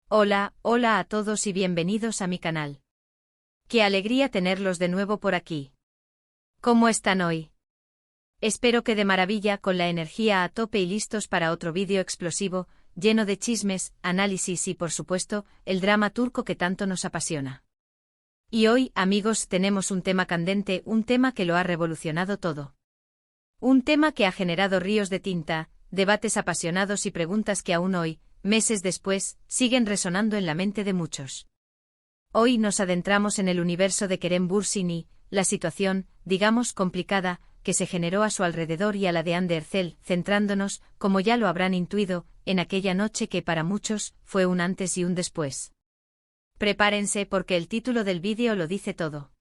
Hola, hola a todos y bienvenidos a mi canal. Qué alegría tenerlos de nuevo por aquí. ¿Cómo están hoy? Espero que de maravilla, con la energía a tope y listos para otro vídeo explosivo, lleno de chismes, análisis y por supuesto, el drama turco que tanto nos apasiona. Y hoy, amigos, tenemos un tema candente, un tema que lo ha revolucionado todo. Un tema que ha generado ríos de tinta, debates apasionados y preguntas que aún hoy, meses después, siguen resonando en la mente de muchos. Hoy nos adentramos en el universo de Kerem Bürsin y la situación, digamos, complicada, que se generó a su alrededor y a la de Hande Erçel, centrándonos, como ya lo habrán intuido, en aquella noche que para muchos fue un antes y un después. Prepárense porque el título del vídeo lo dice todo.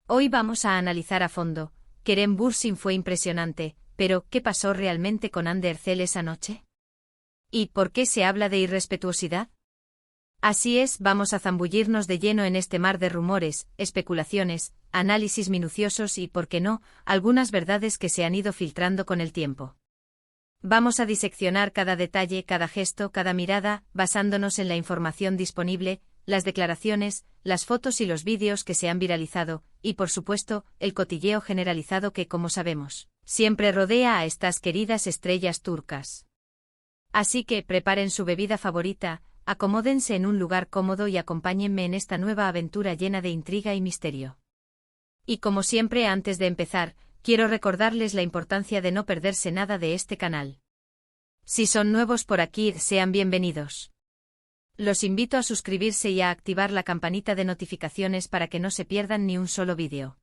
Hoy vamos a analizar a fondo. Kerem Bürsin fue impresionante, pero ¿qué pasó realmente con Hande Erçel esa noche? ¿Y por qué se habla de irrespetuosidad? Así es, vamos a zambullirnos de lleno en este mar de rumores, especulaciones, análisis minuciosos y, por qué no, algunas verdades que se han ido filtrando con el tiempo. Vamos a diseccionar cada detalle, cada gesto, cada mirada, basándonos en la información disponible, las declaraciones, las fotos y los vídeos que se han viralizado, y por supuesto, el cotilleo generalizado que, como sabemos, siempre rodea a estas queridas estrellas turcas. Así que preparen su bebida favorita, acomódense en un lugar cómodo y acompáñenme en esta nueva aventura llena de intriga y misterio. Y como siempre, antes de empezar, quiero recordarles la importancia de no perderse nada de este canal. Si son nuevos por aquí, sean bienvenidos. Los invito a suscribirse y a activar la campanita de notificaciones para que no se pierdan ni un solo vídeo.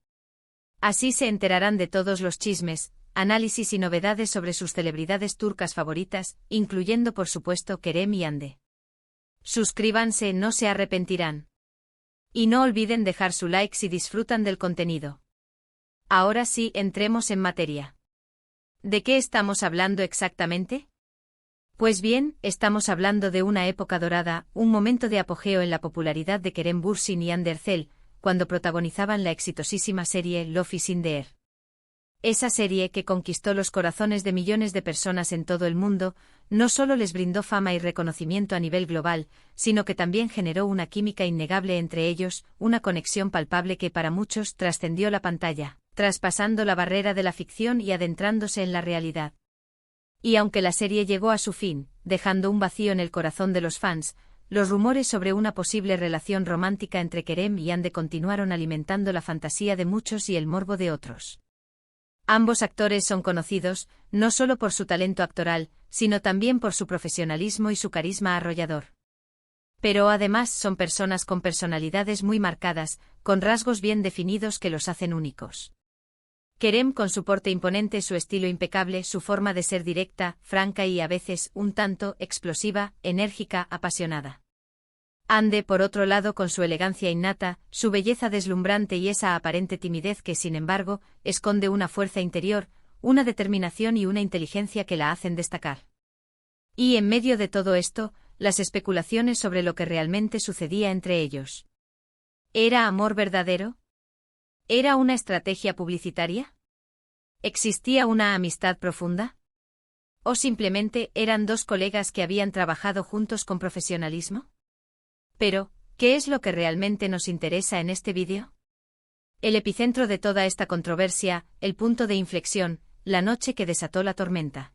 Así se enterarán de todos los chismes, análisis y novedades sobre sus celebridades turcas favoritas, incluyendo por supuesto Kerem y Hande. Suscríbanse, no se arrepentirán. Y no olviden dejar su like si disfrutan del contenido. Ahora sí, entremos en materia. ¿De qué estamos hablando exactamente? Pues bien, estamos hablando de una época dorada, un momento de apogeo en la popularidad de Kerem Bürsin y Hande Erçel, cuando protagonizaban la exitosísima serie Love is in the Air. Esa serie que conquistó los corazones de millones de personas en todo el mundo, no solo les brindó fama y reconocimiento a nivel global, sino que también generó una química innegable entre ellos, una conexión palpable que para muchos trascendió la pantalla, traspasando la barrera de la ficción y adentrándose en la realidad. Y aunque la serie llegó a su fin, dejando un vacío en el corazón de los fans, los rumores sobre una posible relación romántica entre Kerem y Hande continuaron alimentando la fantasía de muchos y el morbo de otros. Ambos actores son conocidos, no solo por su talento actoral, sino también por su profesionalismo y su carisma arrollador. Pero además son personas con personalidades muy marcadas, con rasgos bien definidos que los hacen únicos. Kerem con su porte imponente, su estilo impecable, su forma de ser directa, franca y a veces un tanto explosiva, enérgica, apasionada. Hande, por otro lado, con su elegancia innata, su belleza deslumbrante y esa aparente timidez que, sin embargo, esconde una fuerza interior, una determinación y una inteligencia que la hacen destacar. Y en medio de todo esto, las especulaciones sobre lo que realmente sucedía entre ellos. ¿Era amor verdadero? ¿Era una estrategia publicitaria? ¿Existía una amistad profunda? ¿O simplemente eran dos colegas que habían trabajado juntos con profesionalismo? Pero, ¿qué es lo que realmente nos interesa en este vídeo? El epicentro de toda esta controversia, el punto de inflexión, la noche que desató la tormenta.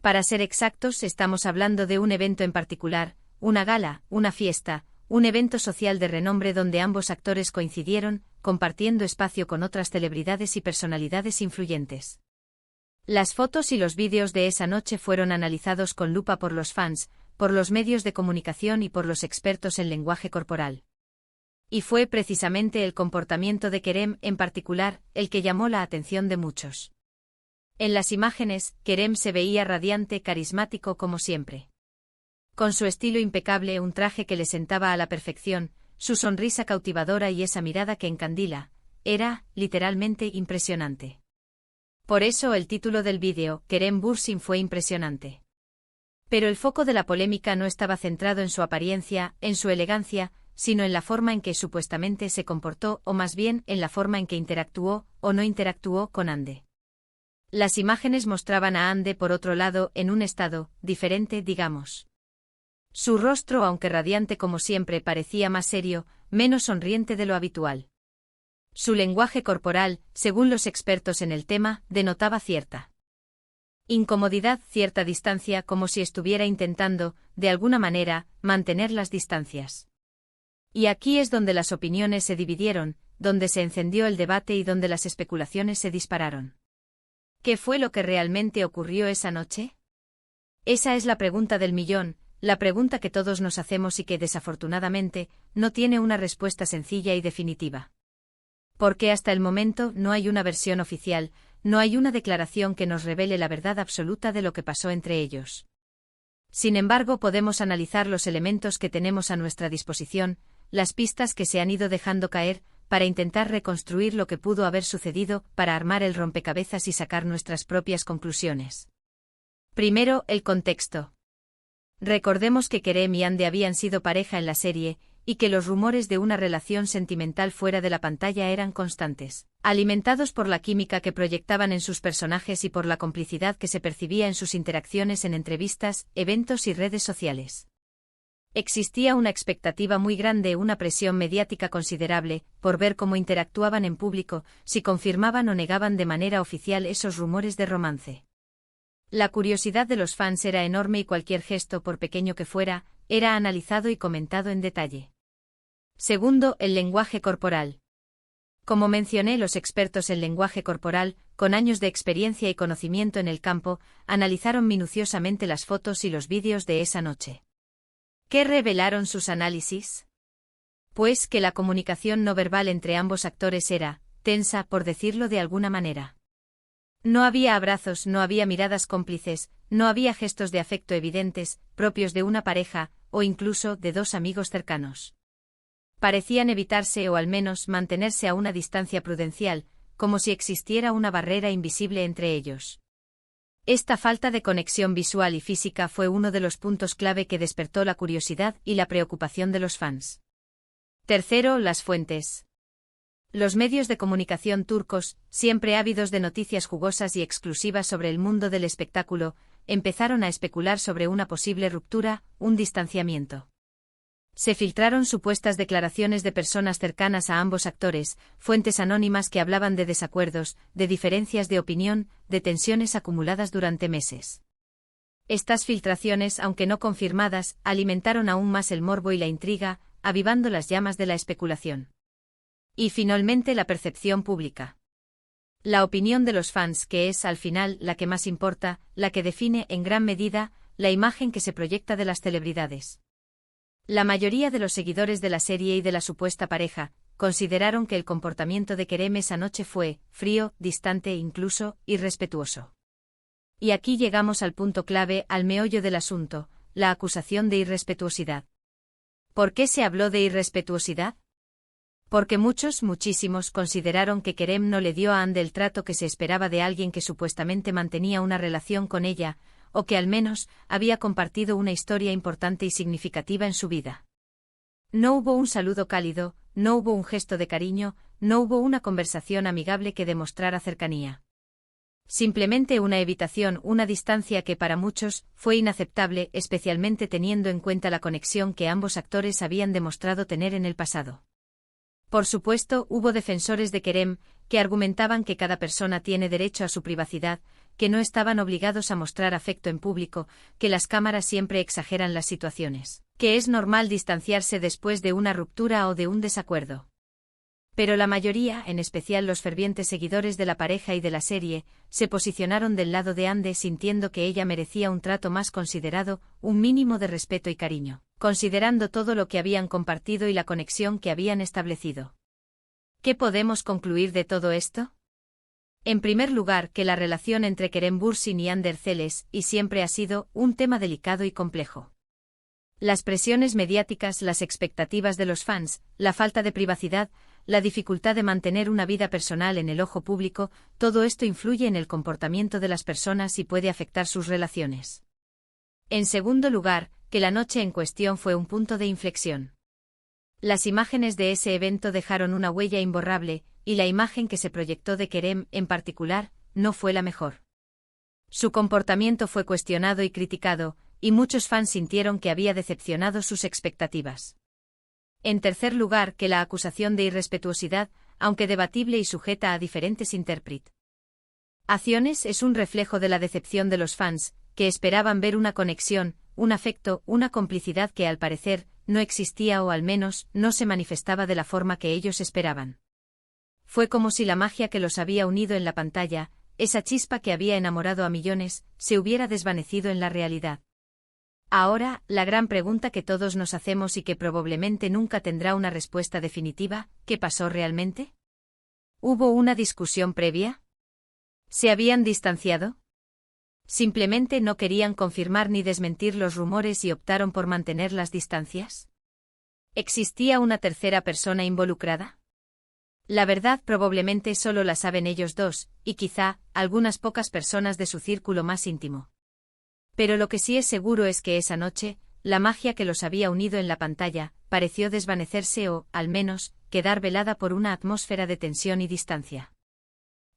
Para ser exactos, estamos hablando de un evento en particular, una gala, una fiesta, un evento social de renombre donde ambos actores coincidieron, compartiendo espacio con otras celebridades y personalidades influyentes. Las fotos y los vídeos de esa noche fueron analizados con lupa por los fans, por los medios de comunicación y por los expertos en lenguaje corporal. Y fue precisamente el comportamiento de Kerem, en particular, el que llamó la atención de muchos. En las imágenes, Kerem se veía radiante, carismático como siempre. Con su estilo impecable, un traje que le sentaba a la perfección, su sonrisa cautivadora y esa mirada que encandila, era, literalmente, impresionante. Por eso el título del vídeo, Kerem Bürsin fue impresionante. Pero el foco de la polémica no estaba centrado en su apariencia, en su elegancia, sino en la forma en que supuestamente se comportó o más bien en la forma en que interactuó o no interactuó con Hande. Las imágenes mostraban a Hande por otro lado en un estado diferente, digamos. Su rostro, aunque radiante como siempre, parecía más serio, menos sonriente de lo habitual. Su lenguaje corporal, según los expertos en el tema, denotaba cierta incomodidad, cierta distancia, como si estuviera intentando, de alguna manera, mantener las distancias. Y aquí es donde las opiniones se dividieron, donde se encendió el debate y donde las especulaciones se dispararon. ¿Qué fue lo que realmente ocurrió esa noche? Esa es la pregunta del millón, la pregunta que todos nos hacemos y que, desafortunadamente, no tiene una respuesta sencilla y definitiva. Porque hasta el momento no hay una versión oficial, no hay una declaración que nos revele la verdad absoluta de lo que pasó entre ellos. Sin embargo, podemos analizar los elementos que tenemos a nuestra disposición, las pistas que se han ido dejando caer, para intentar reconstruir lo que pudo haber sucedido, para armar el rompecabezas y sacar nuestras propias conclusiones. Primero, el contexto. Recordemos que Kerem y Ande habían sido pareja en la serie, y que los rumores de una relación sentimental fuera de la pantalla eran constantes, alimentados por la química que proyectaban en sus personajes y por la complicidad que se percibía en sus interacciones en entrevistas, eventos y redes sociales. Existía una expectativa muy grande, una presión mediática considerable, por ver cómo interactuaban en público, si confirmaban o negaban de manera oficial esos rumores de romance. La curiosidad de los fans era enorme y cualquier gesto, por pequeño que fuera, era analizado y comentado en detalle. Segundo, el lenguaje corporal. Como mencioné, los expertos en lenguaje corporal, con años de experiencia y conocimiento en el campo, analizaron minuciosamente las fotos y los vídeos de esa noche. ¿Qué revelaron sus análisis? Pues que la comunicación no verbal entre ambos actores era tensa, por decirlo de alguna manera. No había abrazos, no había miradas cómplices, no había gestos de afecto evidentes, propios de una pareja, o incluso de dos amigos cercanos. Parecían evitarse o al menos mantenerse a una distancia prudencial, como si existiera una barrera invisible entre ellos. Esta falta de conexión visual y física fue uno de los puntos clave que despertó la curiosidad y la preocupación de los fans. Tercero, las fuentes. Los medios de comunicación turcos, siempre ávidos de noticias jugosas y exclusivas sobre el mundo del espectáculo, empezaron a especular sobre una posible ruptura, un distanciamiento. Se filtraron supuestas declaraciones de personas cercanas a ambos actores, fuentes anónimas que hablaban de desacuerdos, de diferencias de opinión, de tensiones acumuladas durante meses. Estas filtraciones, aunque no confirmadas, alimentaron aún más el morbo y la intriga, avivando las llamas de la especulación. Y finalmente, la percepción pública. La opinión de los fans, que es, al final, la que más importa, la que define, en gran medida, la imagen que se proyecta de las celebridades. La mayoría de los seguidores de la serie y de la supuesta pareja consideraron que el comportamiento de Kerem esa noche fue frío, distante e incluso irrespetuoso. Y aquí llegamos al punto clave, al meollo del asunto, la acusación de irrespetuosidad. ¿Por qué se habló de irrespetuosidad? Porque muchísimos consideraron que Kerem no le dio a Ande el trato que se esperaba de alguien que supuestamente mantenía una relación con ella, o que al menos había compartido una historia importante y significativa en su vida. No hubo un saludo cálido, no hubo un gesto de cariño, no hubo una conversación amigable que demostrara cercanía. Simplemente una evitación, una distancia que para muchos fue inaceptable, especialmente teniendo en cuenta la conexión que ambos actores habían demostrado tener en el pasado. Por supuesto, hubo defensores de Kerem, que argumentaban que cada persona tiene derecho a su privacidad, que no estaban obligados a mostrar afecto en público, que las cámaras siempre exageran las situaciones, que es normal distanciarse después de una ruptura o de un desacuerdo. Pero la mayoría, en especial los fervientes seguidores de la pareja y de la serie, se posicionaron del lado de Ande sintiendo que ella merecía un trato más considerado, un mínimo de respeto y cariño, considerando todo lo que habían compartido y la conexión que habían establecido. ¿Qué podemos concluir de todo esto? En primer lugar, que la relación entre Kerem Bürsin y Hande Erçel y siempre ha sido un tema delicado y complejo. Las presiones mediáticas, las expectativas de los fans, la falta de privacidad, la dificultad de mantener una vida personal en el ojo público, todo esto influye en el comportamiento de las personas y puede afectar sus relaciones. En segundo lugar, que la noche en cuestión fue un punto de inflexión. Las imágenes de ese evento dejaron una huella imborrable, y la imagen que se proyectó de Kerem, en particular, no fue la mejor. Su comportamiento fue cuestionado y criticado, y muchos fans sintieron que había decepcionado sus expectativas. En tercer lugar, que la acusación de irrespetuosidad, aunque debatible y sujeta a diferentes interpretaciones, es un reflejo de la decepción de los fans, que esperaban ver una conexión, un afecto, una complicidad que al parecer no existía o al menos no se manifestaba de la forma que ellos esperaban. Fue como si la magia que los había unido en la pantalla, esa chispa que había enamorado a millones, se hubiera desvanecido en la realidad. Ahora, la gran pregunta que todos nos hacemos y que probablemente nunca tendrá una respuesta definitiva, ¿qué pasó realmente? ¿Hubo una discusión previa? ¿Se habían distanciado? ¿Simplemente no querían confirmar ni desmentir los rumores y optaron por mantener las distancias? ¿Existía una tercera persona involucrada? La verdad probablemente solo la saben ellos dos, y quizá algunas pocas personas de su círculo más íntimo. Pero lo que sí es seguro es que esa noche, la magia que los había unido en la pantalla, pareció desvanecerse o, al menos, quedar velada por una atmósfera de tensión y distancia.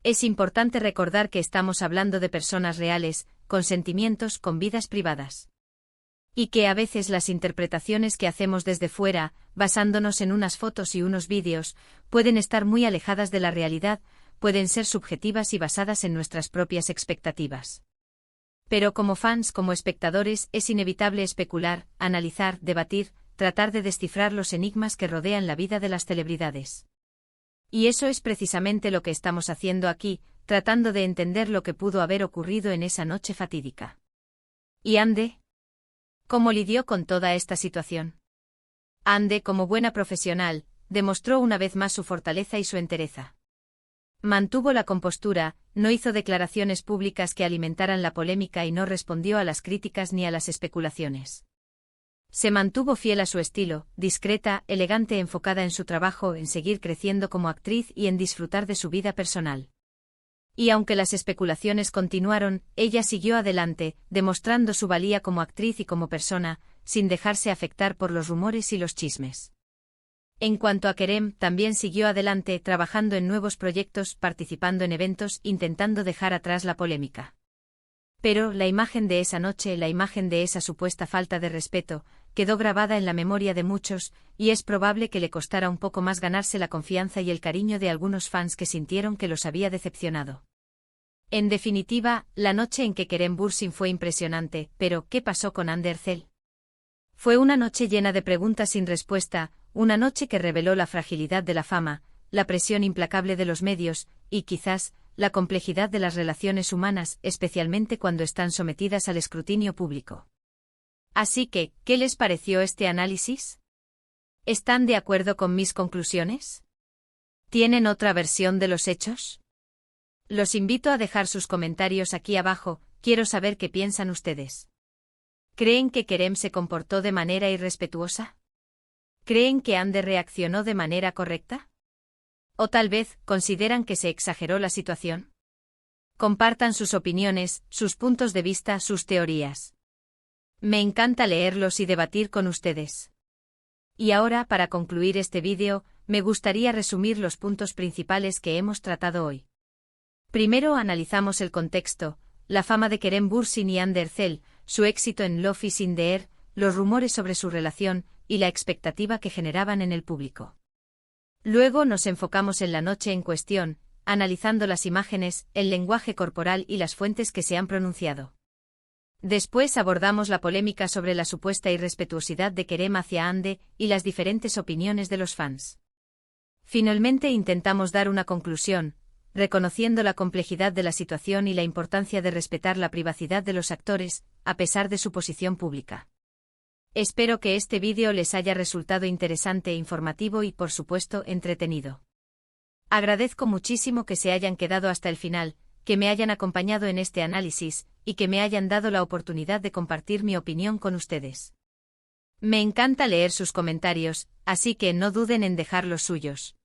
Es importante recordar que estamos hablando de personas reales, con sentimientos, con vidas privadas. Y que a veces las interpretaciones que hacemos desde fuera, basándonos en unas fotos y unos vídeos, pueden estar muy alejadas de la realidad, pueden ser subjetivas y basadas en nuestras propias expectativas. Pero como fans, como espectadores, es inevitable especular, analizar, debatir, tratar de descifrar los enigmas que rodean la vida de las celebridades. Y eso es precisamente lo que estamos haciendo aquí, tratando de entender lo que pudo haber ocurrido en esa noche fatídica. ¿Y Ande? ¿Cómo lidió con toda esta situación? Ande, como buena profesional, demostró una vez más su fortaleza y su entereza. Mantuvo la compostura, no hizo declaraciones públicas que alimentaran la polémica y no respondió a las críticas ni a las especulaciones. Se mantuvo fiel a su estilo, discreta, elegante, enfocada en su trabajo, en seguir creciendo como actriz y en disfrutar de su vida personal. Y aunque las especulaciones continuaron, ella siguió adelante, demostrando su valía como actriz y como persona, sin dejarse afectar por los rumores y los chismes. En cuanto a Kerem, también siguió adelante, trabajando en nuevos proyectos, participando en eventos, intentando dejar atrás la polémica. Pero la imagen de esa noche, la imagen de esa supuesta falta de respeto, quedó grabada en la memoria de muchos, y es probable que le costara un poco más ganarse la confianza y el cariño de algunos fans que sintieron que los había decepcionado. En definitiva, la noche en que Kerem Bürsin fue impresionante, pero ¿qué pasó con Hande Erçel? Fue una noche llena de preguntas sin respuesta, una noche que reveló la fragilidad de la fama, la presión implacable de los medios, y quizás, la complejidad de las relaciones humanas, especialmente cuando están sometidas al escrutinio público. Así que, ¿qué les pareció este análisis? ¿Están de acuerdo con mis conclusiones? ¿Tienen otra versión de los hechos? Los invito a dejar sus comentarios aquí abajo, quiero saber qué piensan ustedes. ¿Creen que Kerem se comportó de manera irrespetuosa? ¿Creen que Hande reaccionó de manera correcta? ¿O tal vez consideran que se exageró la situación? Compartan sus opiniones, sus puntos de vista, sus teorías. Me encanta leerlos y debatir con ustedes. Y ahora, para concluir este vídeo, me gustaría resumir los puntos principales que hemos tratado hoy. Primero analizamos el contexto, la fama de Kerem Bürsin y Hande Erçel, su éxito en Love is in the Air, los rumores sobre su relación, y la expectativa que generaban en el público. Luego nos enfocamos en la noche en cuestión, analizando las imágenes, el lenguaje corporal y las fuentes que se han pronunciado. Después abordamos la polémica sobre la supuesta irrespetuosidad de Kerem hacia Hande y las diferentes opiniones de los fans. Finalmente intentamos dar una conclusión, reconociendo la complejidad de la situación y la importancia de respetar la privacidad de los actores, a pesar de su posición pública. Espero que este vídeo les haya resultado interesante e informativo y, por supuesto, entretenido. Agradezco muchísimo que se hayan quedado hasta el final, que me hayan acompañado en este análisis, y que me hayan dado la oportunidad de compartir mi opinión con ustedes. Me encanta leer sus comentarios, así que no duden en dejar los suyos.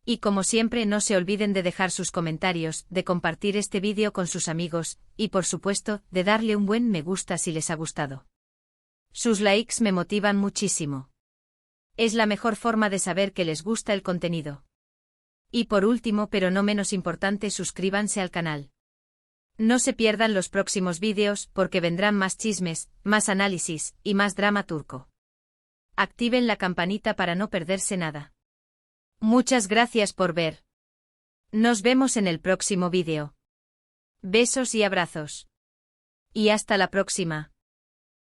Y como siempre, no se olviden de dejar sus comentarios, de compartir este vídeo con sus amigos, y por supuesto, de darle un buen me gusta si les ha gustado. Sus likes me motivan muchísimo. Es la mejor forma de saber que les gusta el contenido. Y por último, pero no menos importante, suscríbanse al canal. No se pierdan los próximos vídeos porque vendrán más chismes, más análisis y más drama turco. Activen la campanita para no perderse nada. Muchas gracias por ver. Nos vemos en el próximo vídeo. Besos y abrazos. Y hasta la próxima.